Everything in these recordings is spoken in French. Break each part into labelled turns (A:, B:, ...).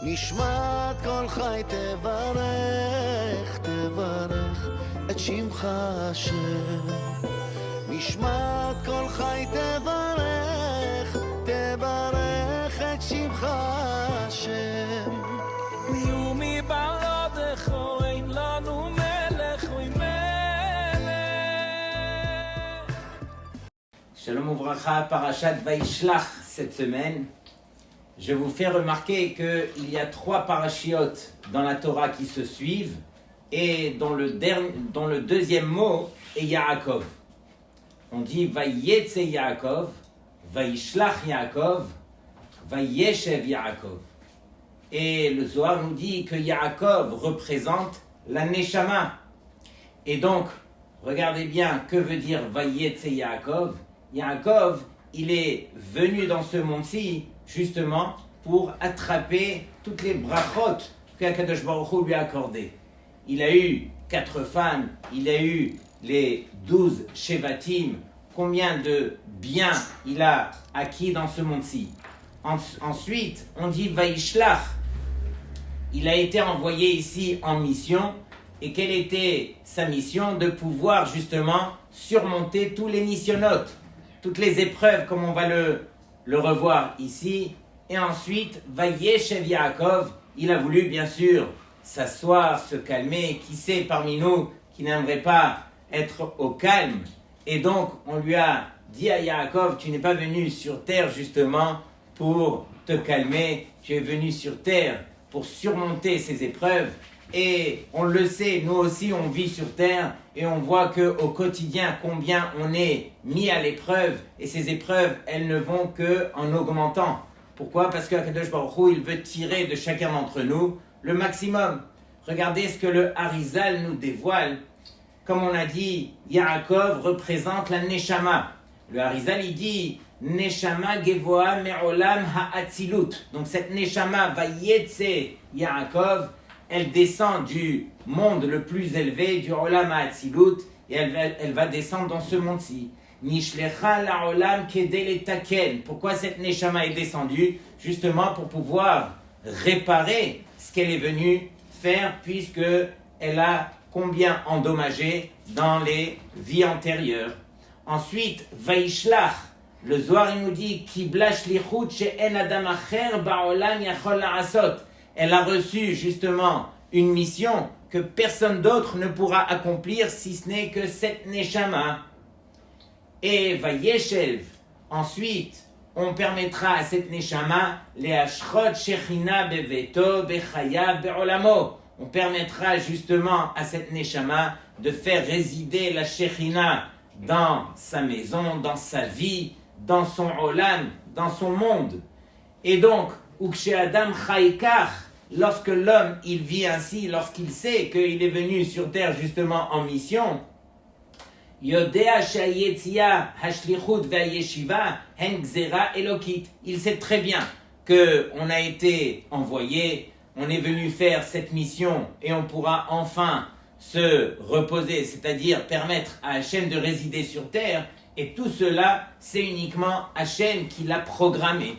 A: נשמת כל חי תברך, תברך את שמך השם. נשמת כל חי תברך, תברך את שמך השם.
B: ומבלעדיך אין לנו מלך ומלך.
C: Shalom Uvracha, Parashat Vaishlach cette semaine. Je vous fais remarquer qu'il y a 3 parachiotes dans la Torah qui se suivent et dont le deuxième mot est Yaakov. On dit Vayetze Yaakov, Vaishlach Yaakov, Vayeshev Yaakov. Et le Zohar nous dit que Yaakov représente la Neshama. Et donc, regardez bien, que veut dire Vayetze Yaakov? Yaakov, il est venu dans ce monde-ci justement pour attraper toutes les brachot qu'Akadosh Baruch Hu lui a accordées. Il a eu 4 femmes, il a eu les 12 Shevatim, combien de biens il a acquis dans ce monde-ci. Ensuite, on dit Vaishlach. Il a été envoyé ici en mission. Et quelle était sa mission? De pouvoir justement surmonter tous les nisyonotes, toutes les épreuves, comme on va le revoir ici. Et ensuite, Vayeshev Yaakov, il a voulu bien sûr s'asseoir, se calmer. Qui sait parmi nous qui n'aimerait pas être au calme? Et donc, on lui a dit à Yaakov, tu n'es pas venu sur terre justement pour te calmer, tu es venu sur terre pour surmonter ces épreuves. Et on le sait, nous aussi on vit sur terre et on voit qu'au quotidien combien on est mis à l'épreuve, et ces épreuves elles ne vont qu'en augmentant. Pourquoi? Parce que Akadosh Baruch Hu, il veut tirer de chacun d'entre nous le maximum. Regardez ce que le Harizal nous dévoile. Comme on a dit, Yaakov représente la Neshama. Le Harizal il dit Neshama Gevoa Me'olam Ha'atzilut. Donc cette Neshama Vayetze Yaakov, elle descend du monde le plus élevé, du Olam Ha'atzilut, et elle va descendre dans ce monde-ci. Nishlecha la'olam kedei letaken. Pourquoi cette Neshama est descendue? Justement pour pouvoir réparer ce qu'elle est venue faire, puisque elle a combien endommagé dans les vies antérieures. Ensuite, Vaishlach. Le Zohar il nous dit Kibla shlichut she'en adam acher ba'olam yachol la'asot. Elle a reçu justement une mission que personne d'autre ne pourra accomplir si ce n'est que cette Neshama. Et Vayeshev, ensuite, on permettra à cette Neshama les Ashrot Shechina Beveto Bechaya Be'olamo. On permettra justement à cette Neshama de faire résider la Shechina dans sa maison, dans sa vie, dans son Olam, dans son monde. Et donc, Ukshe Adam Chaikar, lorsque l'homme il vit ainsi, lorsqu'il sait qu'il est venu sur terre justement en mission, Yodea Shayetzia Hashlichut Vayeshiva Hen Gzera Elokit. Il sait très bien qu'on a été envoyé, on est venu faire cette mission et on pourra enfin se reposer, c'est-à-dire permettre à Hachem de résider sur terre. Et tout cela, c'est uniquement Hachem qui l'a programmé.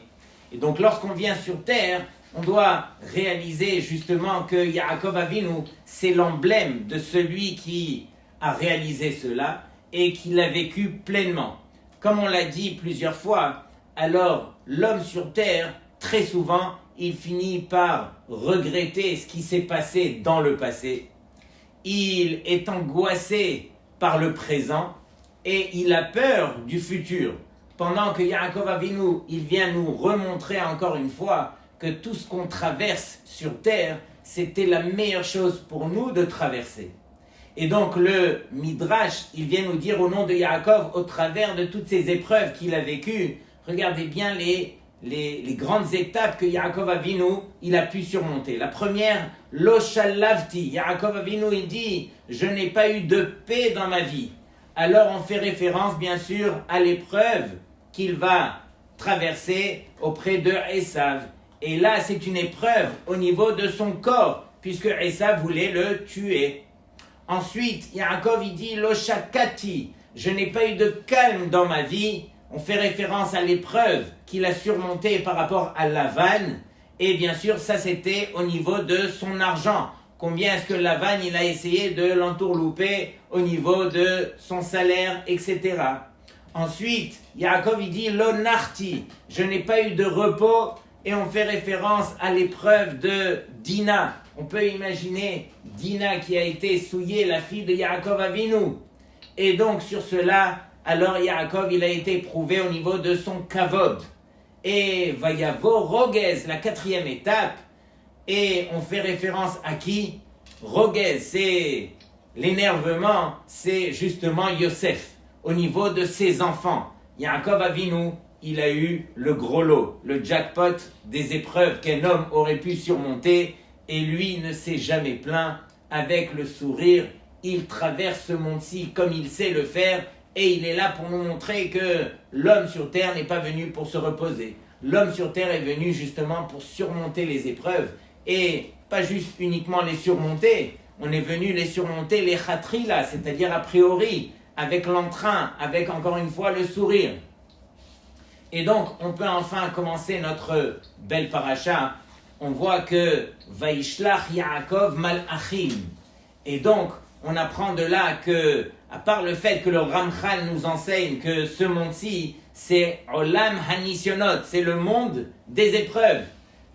C: Et donc lorsqu'on vient sur terre, on doit réaliser justement que Yaakov Avinu, c'est l'emblème de celui qui a réalisé cela et qui l'a vécu pleinement. Comme on l'a dit plusieurs fois, alors l'homme sur terre, très souvent, il finit par regretter ce qui s'est passé dans le passé. Il est angoissé par le présent et il a peur du futur. Pendant que Yaakov Avinu, il vient nous remontrer encore une fois que tout ce qu'on traverse sur terre, c'était la meilleure chose pour nous de traverser. Et donc le Midrash, il vient nous dire au nom de Yaakov, au travers de toutes ces épreuves qu'il a vécues, regardez bien les grandes étapes que Yaakov Avinu, il a pu surmonter. La première, Lo Shalavti. Yaakov Avinu, il dit, je n'ai pas eu de paix dans ma vie. Alors on fait référence bien sûr à l'épreuve qu'il va traverser auprès de Esav. Et là, c'est une épreuve au niveau de son corps, puisque Esav voulait le tuer. Ensuite, Yaakov, il dit, Lo Shakati, je n'ai pas eu de calme dans ma vie. On fait référence à l'épreuve qu'il a surmontée par rapport à Lavan. Et bien sûr, ça c'était au niveau de son argent. Combien est-ce que Lavan il a essayé de l'entourlouper au niveau de son salaire, etc. Ensuite, Yaakov il dit Lo narti, je n'ai pas eu de repos, et on fait référence à l'épreuve de Dina. On peut imaginer Dina qui a été souillée, la fille de Yaakov Avinu. Et donc sur cela, alors Yaakov il a été éprouvé au niveau de son kavod. Et Vayavo Rogez, la 4e étape, et on fait référence à qui? Rogez, c'est l'énervement, c'est justement Yosef, au niveau de ses enfants. Yaakov Avinu, il a eu le gros lot, le jackpot des épreuves qu'un homme aurait pu surmonter, et lui ne s'est jamais plaint. Avec le sourire, il traverse ce monde-ci comme il sait le faire, et il est là pour nous montrer que l'homme sur terre n'est pas venu pour se reposer. L'homme sur terre est venu justement pour surmonter les épreuves, et pas juste uniquement les surmonter, on est venu les surmonter les khatrila, c'est-à-dire a priori, avec l'entrain, avec encore une fois le sourire. Et donc, on peut enfin commencer notre belle paracha. On voit que Vaishlach Yaakov Malachim. Et donc, on apprend de là que, à part le fait que le Ramchal nous enseigne que ce monde-ci, c'est Olam Hanisionot, c'est le monde des épreuves.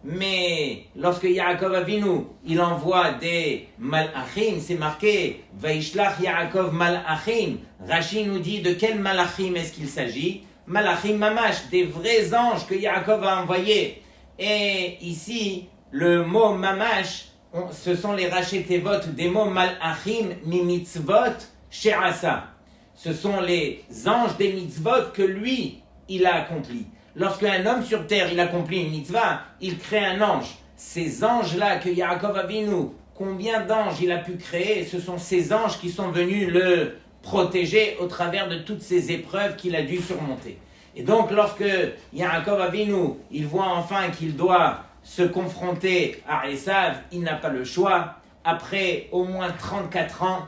C: Mais lorsque Yaakov Avinu, il envoie des Malachim, c'est marqué Vaishlach Yaakov Malachim. Rashi nous dit de quel Malachim est-ce qu'il s'agit? Malachim Mamash, des vrais anges que Yaakov a envoyés. Et ici, le mot Mamash, ce sont les Rachetevot des mots Malachim mi mitzvot she'asa. Ce sont les anges des mitzvot que lui, il a accomplis. Lorsqu'un homme sur terre, il accomplit une mitzvah, il crée un ange. Ces anges-là que Yaakov Avinu, combien d'anges il a pu créer? Ce sont ces anges qui sont venus le protéger au travers de toutes ces épreuves qu'il a dû surmonter. Et donc, lorsque Yaakov Avinu, il voit enfin qu'il doit se confronter à Esav, il n'a pas le choix. Après au moins 34 ans,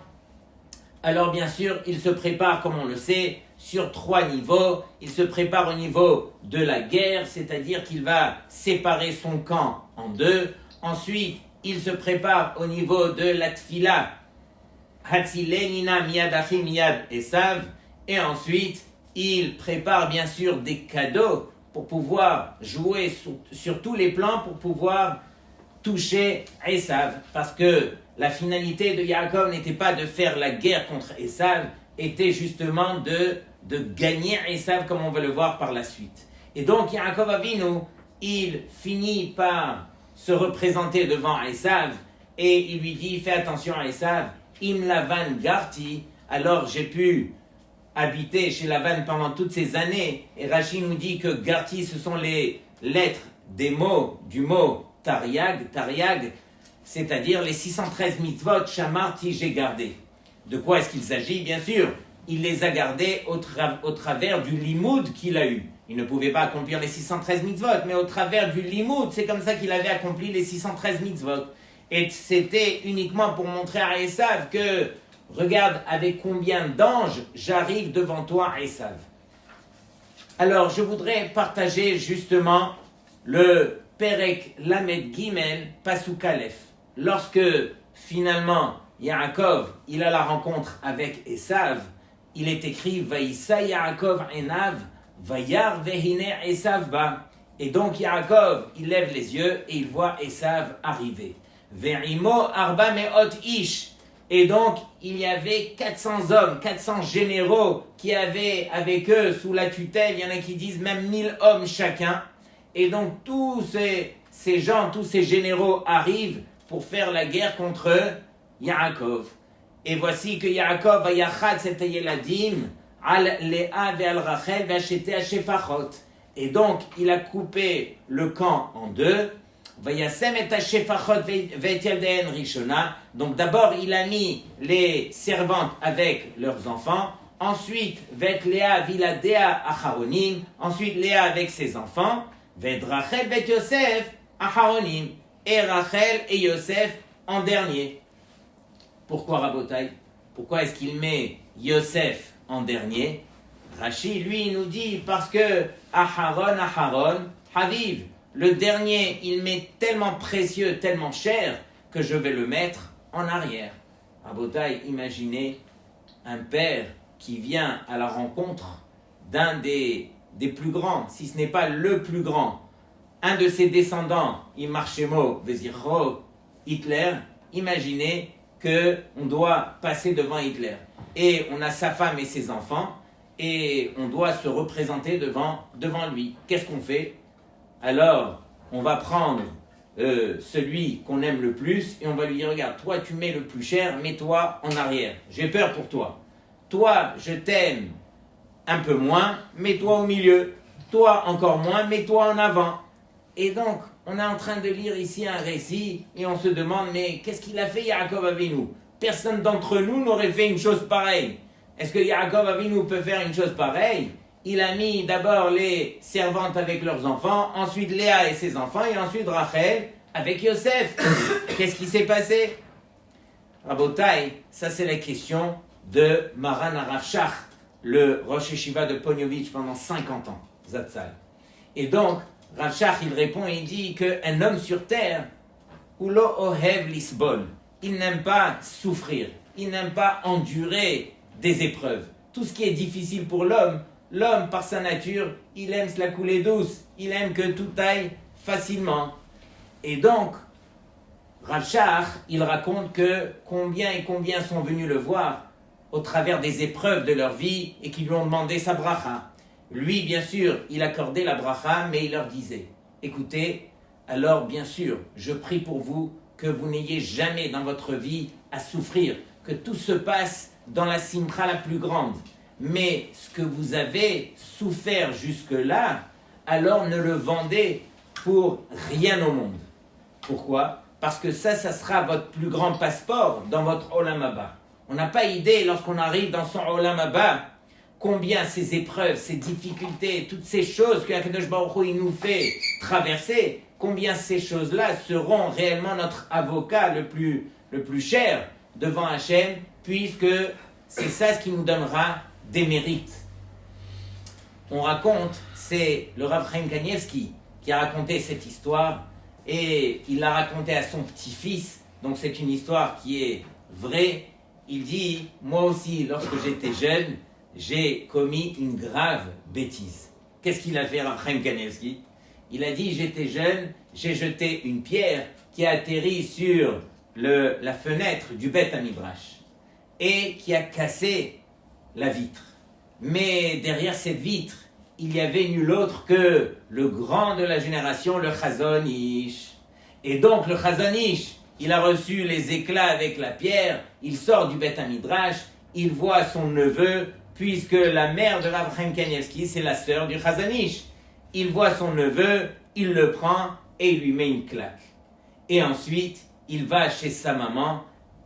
C: alors bien sûr, il se prépare, comme on le sait, sur 3 niveaux. Il se prépare au niveau de la guerre, c'est-à-dire qu'il va séparer son camp en 2. Ensuite, il se prépare au niveau de la tfila, Hatzilenina miyad achim miyad Esav. Et ensuite, il prépare bien sûr des cadeaux pour pouvoir jouer sur tous les plans, pour pouvoir toucher Esav. Parce que la finalité de Yaakov n'était pas de faire la guerre contre Esav, était justement de gagner Esav, comme on va le voir par la suite. Et donc Yaakov Avinu, il finit par se représenter devant Esav, et il lui dit, fais attention à Esav, im Lavan garti, alors j'ai pu habiter chez Lavan pendant toutes ces années, et Rashi nous dit que garti, ce sont les lettres des mots, du mot Tariag, c'est-à-dire les 613 mitzvot, Shamarti, j'ai gardé. De quoi est-ce qu'il s'agit? Bien sûr, il les a gardés au travers du limoud qu'il a eu. Il ne pouvait pas accomplir les 613 mitzvot, mais au travers du limoud, c'est comme ça qu'il avait accompli les 613 mitzvot. Et c'était uniquement pour montrer à Esav que, regarde avec combien d'anges j'arrive devant toi, Esav. Alors, je voudrais partager justement le Perek Lamed Gimel Pasuk Aleph. Lorsque, finalement, Yaakov, il a la rencontre avec Esav, il est écrit Vaïssa Yaakov Enav, Vayar Vehine Esav Ba. Et donc Yaakov, il lève les yeux et il voit Esav arriver. Ve'imo Arba Meot Ish. Et donc, il y avait 400 hommes, 400 généraux qui avaient avec eux, sous la tutelle, il y en a qui disent même 1000 hommes chacun. Et donc, tous ces gens, tous ces généraux arrivent pour faire la guerre contre Yaakov. Et voici que Yaakov va yachad cet yeladim al Léa ve al Rachel ve acheté à Shefachot. Et donc, il a coupé le camp en 2. Va yasem et à Shefachot ve yelden rishona. Donc d'abord, il a mis les servantes avec leurs enfants. Ensuite, vet Léa viladea acharonim. Ensuite, Léa avec ses enfants. Vet Rachel vet Yosef acharonim. Et Rachel et Yosef en dernier. Pourquoi Rabotai? Pourquoi est-ce qu'il met Yosef en dernier? Rashi, lui, nous dit parce que Aharon, Haviv, le dernier, il m'est tellement précieux, tellement cher, que je vais le mettre en arrière. Rabotai, imaginez un père qui vient à la rencontre d'un des plus grands, si ce n'est pas le plus grand, un de ses descendants, Imarchemo Vezirro, Hitler. Imaginez qu'on doit passer devant Hitler. Et on a sa femme et ses enfants, et on doit se représenter devant lui. Qu'est-ce qu'on fait? Alors, on va prendre celui qu'on aime le plus, et on va lui dire, regarde, toi tu mets le plus cher, mets-toi en arrière. J'ai peur pour toi. Toi, je t'aime un peu moins, mets-toi au milieu. Toi, encore moins, mets-toi en avant. Et donc, on est en train de lire ici un récit, et on se demande, mais qu'est-ce qu'il a fait Yaakov Avinu? Personne d'entre nous n'aurait fait une chose pareille. Est-ce que Yaakov Avinu peut faire une chose pareille? Il a mis d'abord les servantes avec leurs enfants, ensuite Léa et ses enfants, et ensuite Rachel avec Yosef. Qu'est-ce qui s'est passé? Rabotai, ça c'est la question de Maran Harav Shach, le Rosh Yeshiva de Ponyovitch pendant 50 ans, Zatzal. Et donc, Rav Shach, il répond et il dit qu'un homme sur terre, Ulo Ohev Lisbol, il n'aime pas souffrir, il n'aime pas endurer des épreuves. Tout ce qui est difficile pour l'homme, par sa nature, il aime se la couler douce, il aime que tout aille facilement. Et donc, Rav Shach, il raconte que combien sont venus le voir au travers des épreuves de leur vie et qui lui ont demandé sa bracha. Lui, bien sûr, il accordait la bracha, mais il leur disait, écoutez, alors bien sûr, je prie pour vous que vous n'ayez jamais dans votre vie à souffrir, que tout se passe dans la simcha la plus grande. Mais ce que vous avez souffert jusque-là, alors ne le vendez pour rien au monde. Pourquoi? Parce que ça sera votre plus grand passeport dans votre Olam Haba. On n'a pas idée, lorsqu'on arrive dans son Olam Haba, combien ces épreuves, ces difficultés, toutes ces choses que HaKadosh Baruch Hu, il nous fait traverser, combien ces choses-là seront réellement notre avocat le plus cher devant Hachem, puisque c'est ça ce qui nous donnera des mérites. On raconte, c'est le Rav Chaim Kanievski qui a raconté cette histoire, et il l'a racontée à son petit-fils, donc c'est une histoire qui est vraie. Il dit, moi aussi, lorsque j'étais jeune, j'ai commis une grave bêtise. Qu'est-ce qu'il a fait, Rav Chaim Kanievski? Il a dit, j'étais jeune, j'ai jeté une pierre qui a atterri sur la fenêtre du Beth Hamidrash et qui a cassé la vitre. Mais derrière cette vitre, il y avait nul autre que le grand de la génération, le Chazon Ish. Et donc le Chazon Ish, il a reçu les éclats avec la pierre, il sort du Beth Hamidrash, il voit son neveu, puisque la mère de Rav Chaim Kanievski, c'est la sœur du Chazon Ish. Il voit son neveu, il le prend et il lui met une claque. Et ensuite, il va chez sa maman,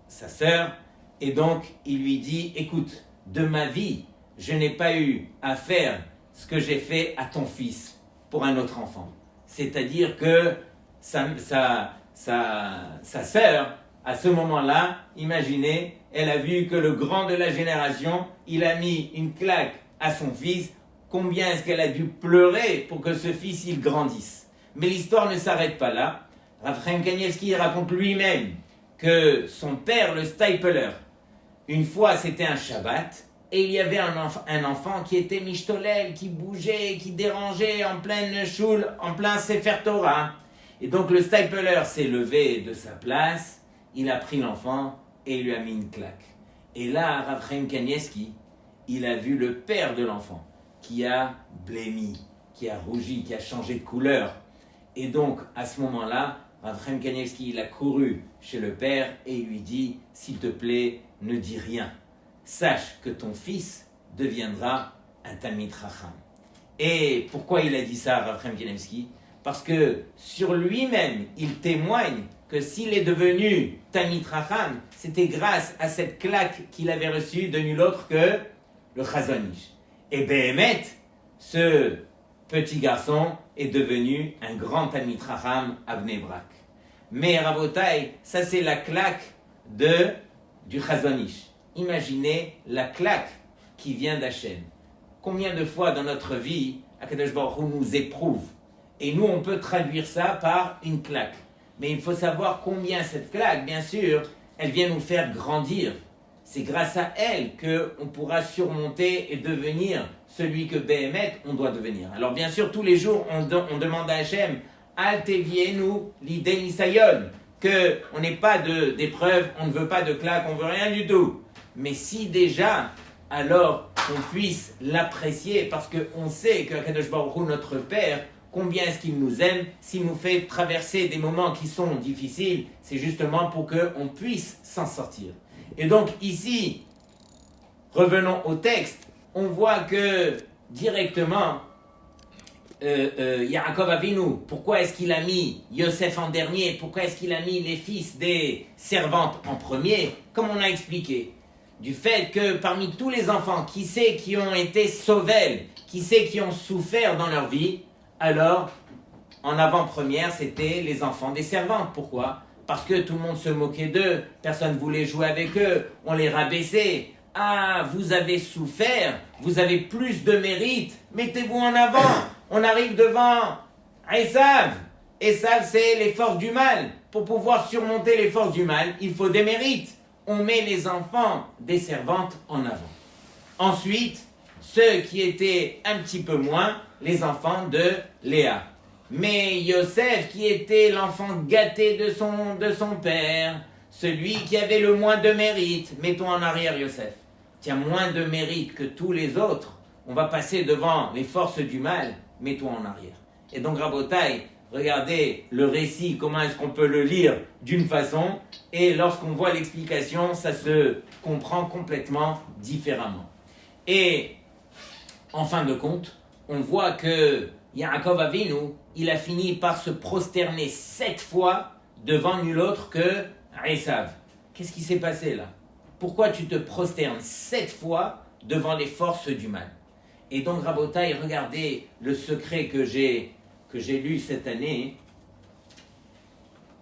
C: sa sœur, et donc il lui dit, écoute, de ma vie, je n'ai pas eu à faire ce que j'ai fait à ton fils pour un autre enfant. C'est-à-dire que sa sœur, à ce moment-là, imaginez, elle a vu que le grand de la génération, il a mis une claque à son fils. Combien est-ce qu'elle a dû pleurer pour que ce fils, il grandisse? Mais l'histoire ne s'arrête pas là. Rav Chaim Kanievski raconte lui-même que son père, le Stipler, une fois c'était un Shabbat, et il y avait un enfant qui était mishtolel, qui bougeait, qui dérangeait en pleine choule, en plein Sefer Torah. Et donc le Stipler s'est levé de sa place, il a pris l'enfant et il lui a mis une claque. Et là, Rav Chaim Kanievski, il a vu le père de l'enfant qui a blêmi, qui a rougi, qui a changé de couleur. Et donc, à ce moment-là, Rav Chaim Kanievski, il a couru chez le père et il lui dit, s'il te plaît, ne dis rien. Sache que ton fils deviendra un Talmid Chacham. Et pourquoi il a dit ça, Rav Chaim Kanievski? Parce que sur lui-même, il témoigne que s'il est devenu Talmid Chacham, c'était grâce à cette claque qu'il avait reçue de nul autre que le Chazon Ish. Et Behemet, ce petit garçon est devenu un grand Talmid Chacham à Bnei Brak. Mais Rabotai, ça c'est la claque du Chazon Ish. Imaginez la claque qui vient d'Hachem. Combien de fois dans notre vie, HaKadosh Baruch Hu nous éprouve. Et nous, on peut traduire ça par une claque. Mais il faut savoir combien cette claque, bien sûr, elle vient nous faire grandir. C'est grâce à elle qu'on pourra surmonter et devenir celui que Béhémet, on doit devenir. Alors bien sûr, tous les jours, on demande à Hachem, Al tevienu l'idée nisayon, qu'on n'ait pas d'épreuve, on ne veut pas de claque, on ne veut rien du tout. Mais si déjà, alors qu'on puisse l'apprécier, parce qu'on sait que Akadosh Baruch Hu, notre Père, combien est-ce qu'il nous aime, s'il nous fait traverser des moments qui sont difficiles, c'est justement pour qu'on puisse s'en sortir. Et donc ici, revenons au texte, on voit que directement, Yaakov Avinu, pourquoi est-ce qu'il a mis Yosef en dernier, pourquoi est-ce qu'il a mis les fils des servantes en premier, comme on a expliqué, du fait que parmi tous les enfants, qui c'est qui ont été sauvés, qui c'est qui ont souffert dans leur vie, alors en avant-première, c'était les enfants des servantes. Pourquoi ? Parce que tout le monde se moquait d'eux, personne ne voulait jouer avec eux, on les rabaissait. Ah, vous avez souffert, vous avez plus de mérite, mettez-vous en avant. On arrive devant Esav. Esav, c'est les forces du mal. Pour pouvoir surmonter les forces du mal, il faut des mérites. On met les enfants des servantes en avant. Ensuite, ceux qui étaient un petit peu moins, les enfants de Léa. Mais Yosef, qui était l'enfant gâté de son père, celui qui avait le moins de mérite, mettons en arrière Yosef, qui a moins de mérite que tous les autres, on va passer devant les forces du mal, mets-toi en arrière. Et donc Rabotai, regardez le récit, comment est-ce qu'on peut le lire d'une façon, et lorsqu'on voit l'explication, ça se comprend complètement différemment. Et en fin de compte, on voit que Yaakov Avinu, il a fini par se prosterner 7 fois devant nul autre que Esav. Qu'est-ce qui s'est passé là ? Pourquoi tu te prosternes 7 fois devant les forces du mal ? Et donc Rabotai, regardez le secret que j'ai lu cette année.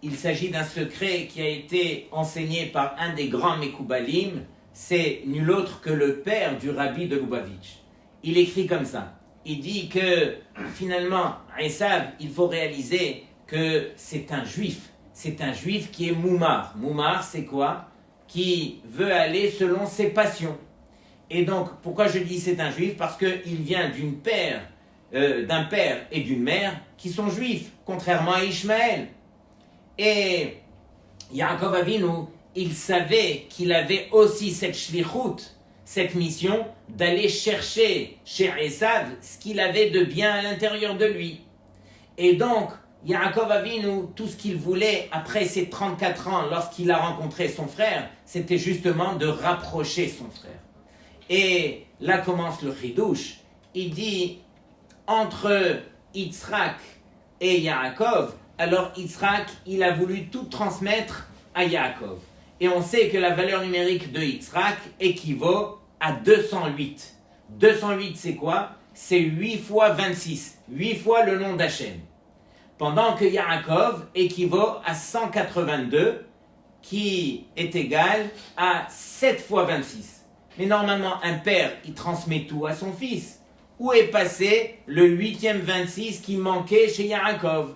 C: Il s'agit d'un secret qui a été enseigné par un des grands Mekoubalim, c'est nul autre que le père du rabbi de Lubavitch. Il écrit comme ça. Il dit que finalement, Esav, il faut réaliser que c'est un juif. C'est un juif qui est moumar. Moumar, c'est quoi ? Qui veut aller selon ses passions. Et donc, pourquoi je dis c'est un juif ? Parce qu'il vient d'un père et d'une mère qui sont juifs, contrairement à Ishmaël. Et Yaakov Avinu, il savait qu'il avait aussi cette shlichut, cette mission d'aller chercher chez Esav ce qu'il avait de bien à l'intérieur de lui. Et donc, Yaakov Avinu, tout ce qu'il voulait après ses 34 ans, lorsqu'il a rencontré son frère, c'était justement de rapprocher son frère. Et là commence le chidouche. Il dit, entre Yitzhak et Yaakov, alors Yitzhak, il a voulu tout transmettre à Yaakov. Et on sait que la valeur numérique de Yitzhak équivaut à 208. 208, c'est quoi ? C'est 8 fois 26. 8 fois le nom d'Hachem. Pendant que Yaakov équivaut à 182, qui est égal à 7 fois 26. Mais normalement, un père, il transmet tout à son fils. Où est passé le 8e 26 qui manquait chez Yaakov ?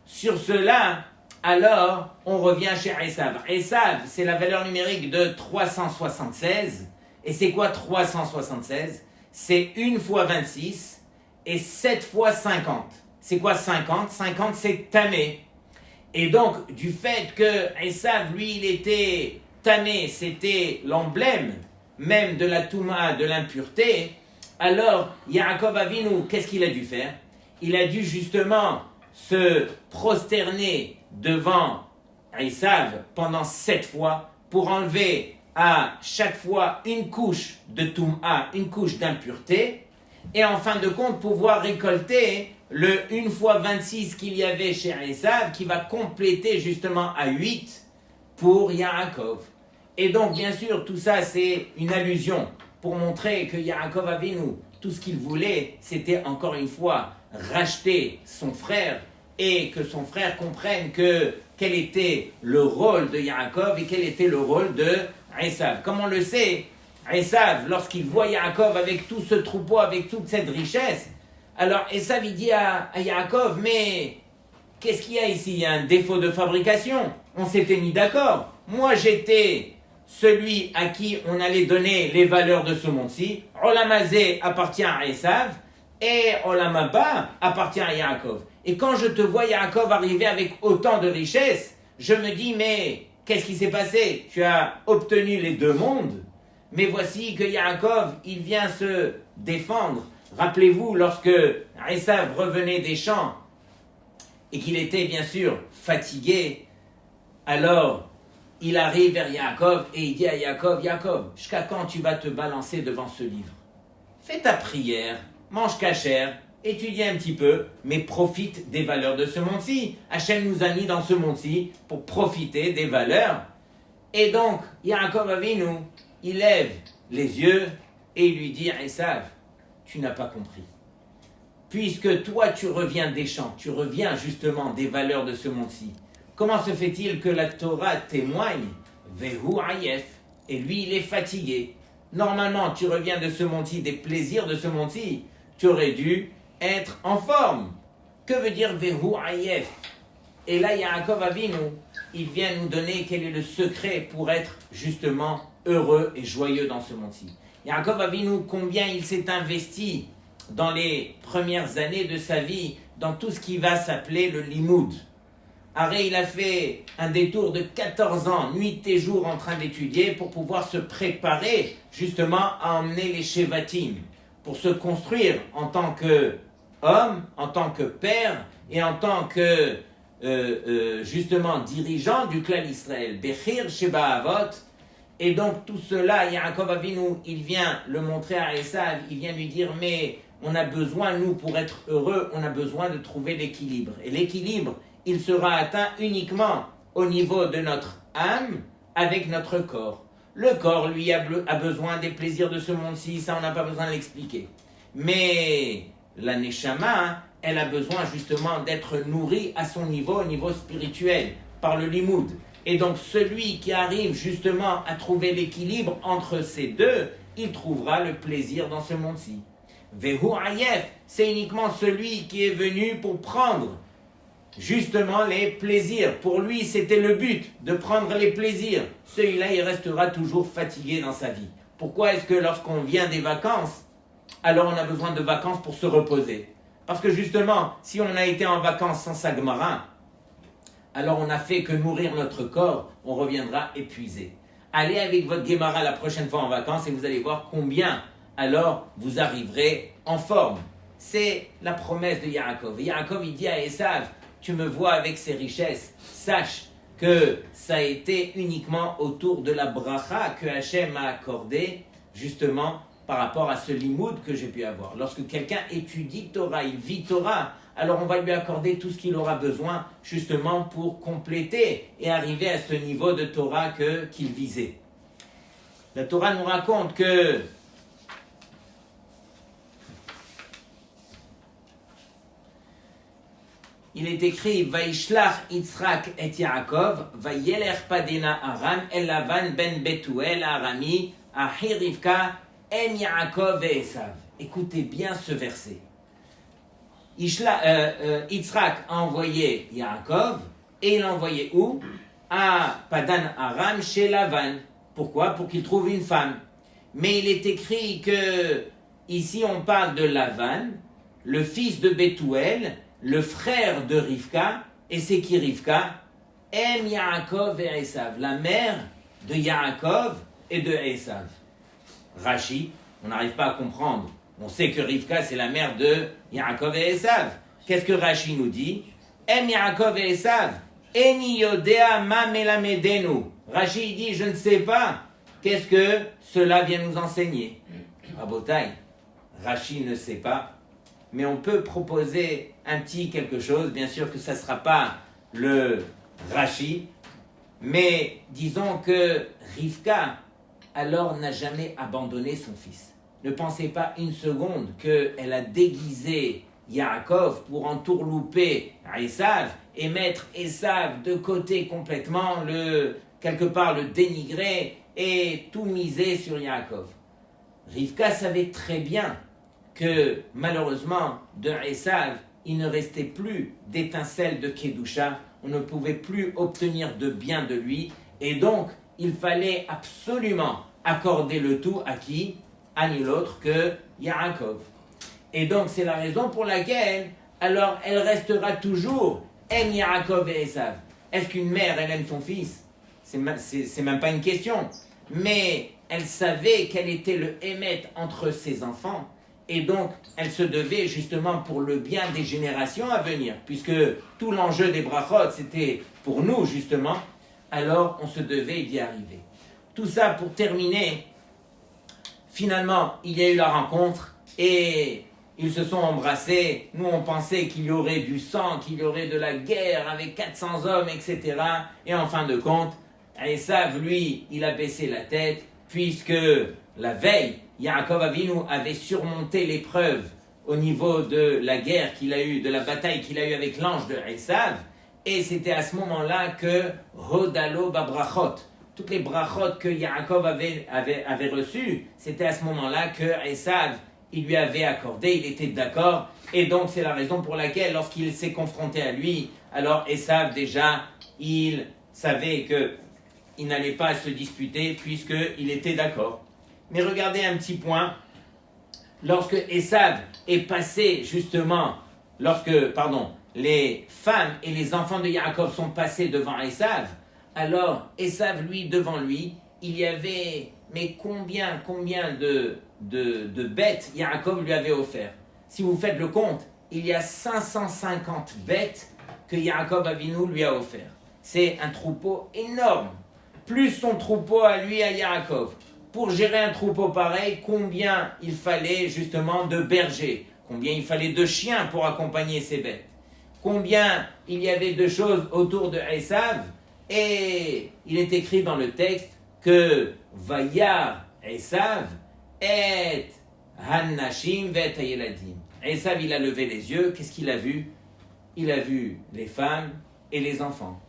C: Sur cela, alors, on revient chez Esav. Esav, c'est la valeur numérique de 376. Et c'est quoi 376 ? C'est 1 fois 26 et 7 fois 50. C'est quoi 50 ? 50, c'est tamé. Et donc, du fait que Esav, lui, il était tamé, c'était l'emblème même de la touma, de l'impureté, alors Yaakov Avinu, qu'est-ce qu'il a dû faire ? Il a dû justement se prosterner devant Esav pendant 7 fois pour enlever à chaque fois une couche de touma, une couche d'impureté, et en fin de compte pouvoir récolter le 1 fois 26 qu'il y avait chez Esav qui va compléter justement à 8 pour Yaakov. Et donc bien sûr tout ça c'est une allusion pour montrer que Yaakov Avinu, tout ce qu'il voulait c'était encore une fois racheter son frère et que son frère comprenne quel était le rôle de Yaakov et quel était le rôle de Esav. Comme on le sait, Esav, lorsqu'il voit Yaakov avec tout ce troupeau, avec toute cette richesse, Alors Esav il dit à Yaakov, mais qu'est-ce qu'il y a ici? Il y a un défaut de fabrication. On s'était mis d'accord. Moi j'étais celui à qui on allait donner les valeurs de ce monde-ci. Olam Hazé appartient à Esav et Olam Haba appartient à Yaakov. Et quand je te vois Yaakov arriver avec autant de richesses, je me dis, mais qu'est-ce qui s'est passé? Tu as obtenu les deux mondes, mais voici que Yaakov, il vient se défendre. Rappelez-vous, lorsque Esav revenait des champs et qu'il était bien sûr fatigué, alors il arrive vers Yaakov et il dit à Yaakov, Yaakov, jusqu'à quand tu vas te balancer devant ce livre? Fais ta prière, mange cachère, étudie un petit peu, mais profite des valeurs de ce monde-ci. Hachem nous a mis dans ce monde-ci pour profiter des valeurs. Et donc, Yaakov Avinu, il lève les yeux et il lui dit à Esav, tu n'as pas compris. Puisque toi, tu reviens des champs, tu reviens justement des valeurs de ce monde-ci. Comment se fait-il que la Torah témoigne Vehu Ayef, et lui, il est fatigué. Normalement, tu reviens de ce monde-ci, des plaisirs de ce monde-ci. Tu aurais dû être en forme. Que veut dire Vehu Ayef? Et là, Yaakov Avinu, il vient nous donner quel est le secret pour être justement heureux et joyeux dans ce monde-ci. Yaakov Avinu, combien il s'est investi dans les premières années de sa vie, dans tout ce qui va s'appeler le limoud. Aré, il a fait un détour de 14 ans, nuit et jour en train d'étudier pour pouvoir se préparer justement à emmener les Shevatim, pour se construire en tant qu'homme, en tant que père et en tant que justement dirigeant du clan Israël, Bechir Sheba Avot. Et donc tout cela, Yaakov Avinu, il vient le montrer à Esav, il vient lui dire, mais on a besoin, nous, pour être heureux, on a besoin de trouver l'équilibre. Et l'équilibre, il sera atteint uniquement au niveau de notre âme avec notre corps. Le corps, lui, a besoin des plaisirs de ce monde-ci, ça on n'a pas besoin de l'expliquer. Mais la Neshama, elle a besoin justement d'être nourrie à son niveau, au niveau spirituel, par le limoud. Et donc celui qui arrive justement à trouver l'équilibre entre ces deux, il trouvera le plaisir dans ce monde-ci. Vehu Ayef, c'est uniquement celui qui est venu pour prendre justement les plaisirs. Pour lui, c'était le but, de prendre les plaisirs. Celui-là, il restera toujours fatigué dans sa vie. Pourquoi est-ce que lorsqu'on vient des vacances, alors on a besoin de vacances pour se reposer? Parce que justement, si on a été en vacances sans sa Gemara, alors on n'a fait que nourrir notre corps, on reviendra épuisé. Allez avec votre Gemara la prochaine fois en vacances et vous allez voir combien alors vous arriverez en forme. C'est la promesse de Yaakov. Et Yaakov, il dit à Esav, tu me vois avec ces richesses, sache que ça a été uniquement autour de la bracha que Hachem m'a accordé, justement par rapport à ce limoud que j'ai pu avoir. Lorsque quelqu'un étudie Torah, il vit Torah, alors on va lui accorder tout ce qu'il aura besoin, justement pour compléter et arriver à ce niveau de Torah qu'il visait. La Torah nous raconte que il est écrit Vaishlach Yitzhak et Yaakov, Vayelech Padena Aram, El Lavan ben Betuel Arami, Ahi Rivka, Em Yaakov et Esav. Écoutez bien ce verset. Yitzhak a envoyé Yaakov, et il l'a envoyé où? À Padan Aram chez Lavan. Pourquoi? Pour qu'il trouve une femme. Mais il est écrit que ici on parle de Lavan, le fils de Betuel, le frère de Rivka, et c'est qui Rivka? Em Yaakov et Esav, la mère de Yaakov et de Esav. Rashi, on n'arrive pas à comprendre. On sait que Rivka, c'est la mère de Yaakov et Esav. Qu'est-ce que Rashi nous dit? Em Yaakov et Esav, Eni yodea ma melamedenu. Rashi dit, je ne sais pas. Qu'est-ce que cela vient nous enseigner? Rabotai, Rashi ne sait pas. Mais on peut proposer un petit quelque chose. Bien sûr que ça ne sera pas le Rashi. Mais disons que Rivka, alors, n'a jamais abandonné son fils. Ne pensez pas une seconde qu'elle a déguisé Yaakov pour entourlouper Esav et mettre Esav de côté complètement, quelque part le dénigrer et tout miser sur Yaakov. Rivka savait très bien que malheureusement de Esav, il ne restait plus d'étincelle de Kedusha, on ne pouvait plus obtenir de bien de lui, et donc il fallait absolument accorder le tout à qui? À nul autre que Yaakov. Et donc c'est la raison pour laquelle, alors elle restera toujours aime Yaakov et Esav. Est-ce qu'une mère, elle aime son fils? C'est même pas une question. Mais elle savait quel était le émet entre ses enfants. Et donc, elle se devait justement pour le bien des générations à venir. Puisque tout l'enjeu des brachot, c'était pour nous justement. Alors, on se devait d'y arriver. Tout ça pour terminer. Finalement, il y a eu la rencontre. Et ils se sont embrassés. Nous, on pensait qu'il y aurait du sang, qu'il y aurait de la guerre avec 400 hommes, etc. Et en fin de compte, Esav, lui, il a baissé la tête, puisque la veille, Yaakov Avinu avait surmonté l'épreuve au niveau de la guerre qu'il a eue, de la bataille qu'il a eue avec l'ange de Esav. Et c'était à ce moment-là que Hodalo Babrachot, toutes les brachot que Yaakov avait reçues, c'était à ce moment-là que Esav, il lui avait accordé, il était d'accord. Et donc c'est la raison pour laquelle, lorsqu'il s'est confronté à lui, alors Esav déjà, il savait que il n'allait pas se disputer puisqu'il était d'accord. Mais regardez un petit point. Lorsque Esav est passé justement, les femmes et les enfants de Yaakov sont passés devant Esav, alors Esav, lui, devant lui, il y avait, mais combien de bêtes Yaakov lui avait offert. Si vous faites le compte, il y a 550 bêtes que Yaakov Avinu lui a offert. C'est un troupeau énorme. Plus son troupeau à lui, à Yaakov. Pour gérer un troupeau pareil, combien il fallait justement de bergers, combien il fallait de chiens pour accompagner ces bêtes, combien il y avait de choses autour de Esav, et il est écrit dans le texte que Vayar Esav et Hannashim vet Hayeladim. Esav, il a levé les yeux, qu'est-ce qu'il a vu? Il a vu les femmes et les enfants.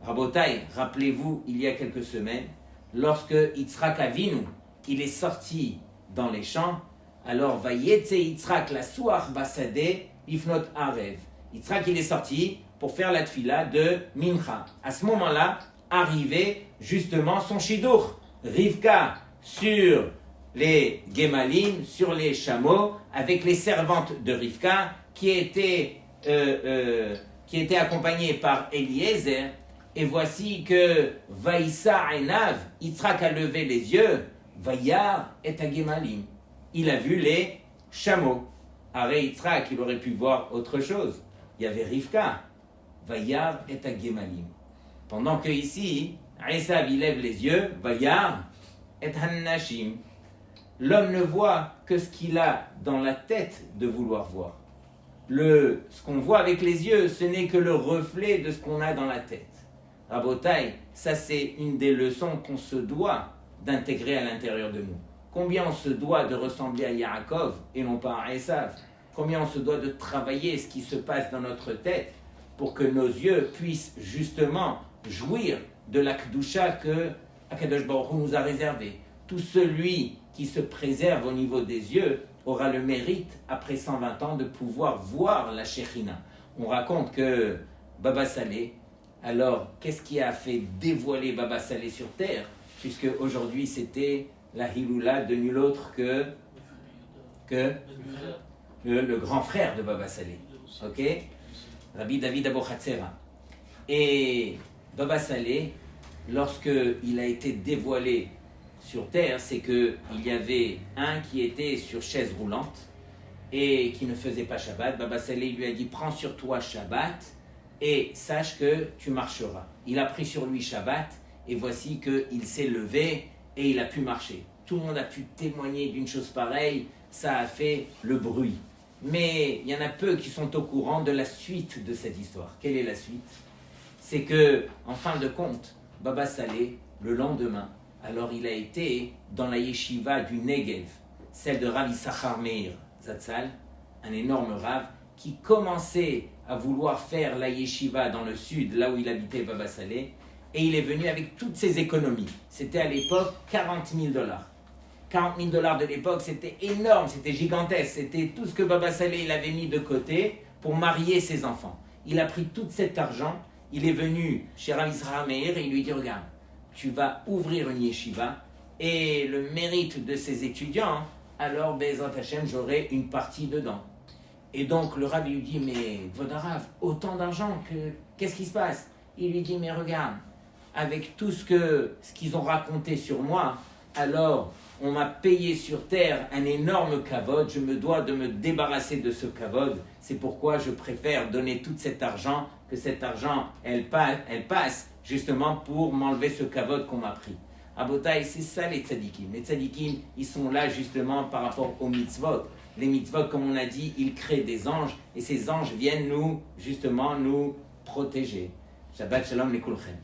C: Rabotai, rappelez-vous, il y a quelques semaines, lorsque Yitzhak Avinu, il est sorti dans les champs, alors Vayetze Yitzhak la Suach Basade Ifnot Arev. Yitzhak, il est sorti pour faire la tfila de Mincha. À ce moment-là, arrivait justement son shidur, Rivka, sur les Gemalim, sur les chameaux, avec les servantes de Rivka, qui étaient accompagnées par Eliezer. Et voici que Vaïssa Enav, Yitzhak a levé les yeux, Vayar et Agemalim. Il a vu les chameaux. Aré Yitzhak, il aurait pu voir autre chose. Il y avait Rivka, Vayar et Agemalim. Pendant que ici, Esav, il lève les yeux, Vayar et Hannashim. L'homme ne voit que ce qu'il a dans la tête de vouloir voir. Ce qu'on voit avec les yeux, ce n'est que le reflet de ce qu'on a dans la tête. Rabotai, ça c'est une des leçons qu'on se doit d'intégrer à l'intérieur de nous. Combien on se doit de ressembler à Yaakov et non pas à Esav. Combien on se doit de travailler ce qui se passe dans notre tête pour que nos yeux puissent justement jouir de la Kedusha que Akadosh Baruch Hu nous a réservé. Tout celui qui se préserve au niveau des yeux aura le mérite, après 120 ans, de pouvoir voir la Shekhinah. On raconte que Baba Salé, alors, qu'est-ce qui a fait dévoiler Baba Salé sur terre? Puisque aujourd'hui, c'était la Hiloula de nul autre que le grand frère de Baba Salé. Ok? Rabbi David Abou Hatzera. Et Baba Salé, lorsqu'il a été dévoilé sur terre, c'est qu'il y avait un qui était sur chaise roulante et qui ne faisait pas Shabbat. Baba Salé lui a dit, prends sur toi Shabbat et sache que tu marcheras. Il a pris sur lui Shabbat, et voici qu'il s'est levé et il a pu marcher. Tout le monde a pu témoigner d'une chose pareille, ça a fait le bruit. Mais il y en a peu qui sont au courant de la suite de cette histoire. Quelle est la suite? C'est que, en fin de compte, Baba Salé, le lendemain, alors il a été dans la yeshiva du Negev, celle de Rav Issachar Meir Zatzal, un énorme rav, qui commençait à vouloir faire la yeshiva dans le sud, là où il habitait Baba Salé, et il est venu avec toutes ses économies. C'était à l'époque $40,000. 40 000 $ de l'époque, c'était énorme, c'était gigantesque. C'était tout ce que Baba Saleh il avait mis de côté pour marier ses enfants. Il a pris tout cet argent, il est venu chez Rav Israël Meir et il lui dit, regarde, tu vas ouvrir une yeshiva et le mérite de ces étudiants, alors Bezrat Hashem, j'aurai une partie dedans. Et donc le Rav lui dit, mais Vodarav, autant d'argent, qu'est-ce qui se passe? Il lui dit, mais regarde, avec tout ce qu'ils ont raconté sur moi, alors on m'a payé sur terre un énorme kavod, je me dois de me débarrasser de ce kavod, c'est pourquoi je préfère donner tout cet argent, que cet argent, elle passe justement pour m'enlever ce kavod qu'on m'a pris. Abotai, c'est ça les tzadikim. Les tzadikim, ils sont là justement par rapport aux mitzvot. Les mitzvot, comme on a dit, ils créent des anges, et ces anges viennent nous protéger. Shabbat shalom les kulchem.